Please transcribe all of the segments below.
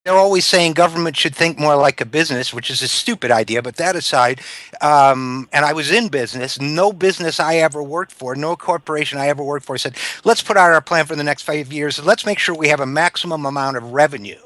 they're always saying government should think more like a business, which is a stupid idea. But that aside, and I was in business. No business I ever worked for, no corporation I ever worked for said, let's put out our plan for the next 5 years. Let's make sure we have a maximum amount of revenue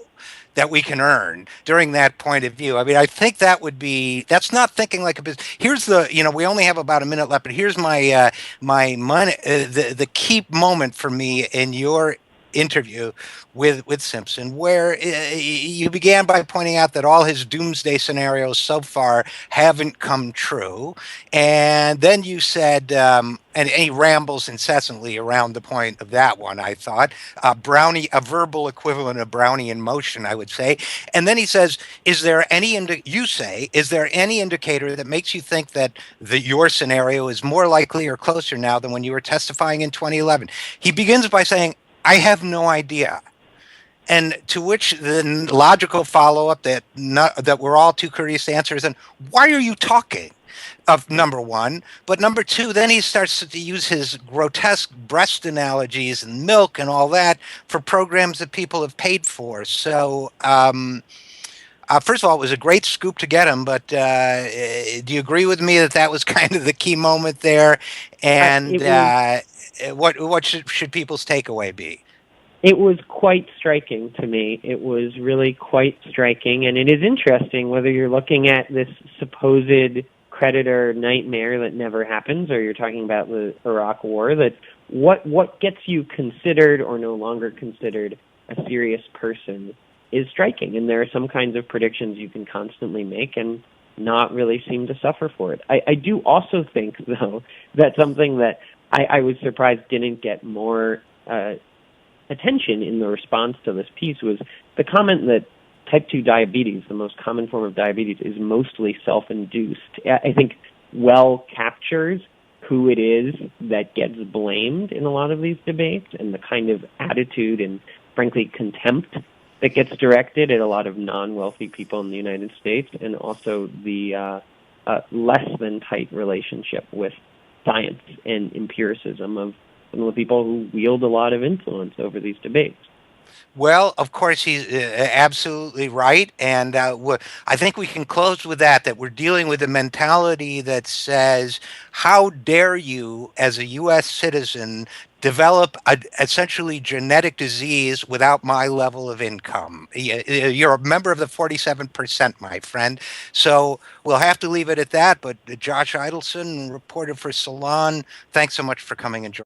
that we can earn during that point of view. I mean, I think that's not thinking like a business. Here's we only have about a minute left, but here's my money, the key moment for me in your interview with Simpson, where you began by pointing out that all his doomsday scenarios so far haven't come true, and then you said, and he rambles incessantly around the point of that one. I thought a verbal equivalent of Brownie in motion, I would say, and then he says, "Is there any is there any indicator that makes you think that your scenario is more likely or closer now than when you were testifying in 2011?" He begins by saying, I have no idea. And to which the logical follow-up that we're all too curious to answer is, then why are you talking? Of number one, but number two, then he starts to use his grotesque breast analogies and milk and all that for programs that people have paid for. So, first of all, it was a great scoop to get him. But do you agree with me that that was kind of the key moment there? And It was what should people's takeaway be? It was quite striking to me. It was really quite striking, and it is interesting whether you're looking at this supposed creditor nightmare that never happens, or you're talking about the Iraq War. That what gets you considered or no longer considered a serious person is striking, and there are some kinds of predictions you can constantly make and not really seem to suffer for it. I do also think, though, that something that I was surprised didn't get more attention in the response to this piece was the comment that type 2 diabetes, the most common form of diabetes, is mostly self-induced. I think well captures who it is that gets blamed in a lot of these debates and the kind of attitude and, frankly, contempt that gets directed at a lot of non-wealthy people in the United States, and also the less than tight relationship with science and empiricism of some of the people who wield a lot of influence over these debates. Well, of course, he's absolutely right. And I think we can close with that we're dealing with a mentality that says, how dare you, as a U.S. citizen, develop essentially genetic disease without my level of income? You're a member of the 47%, my friend. So we'll have to leave it at that. But Josh Eidelson, reporter for Salon, thanks so much for coming and joining.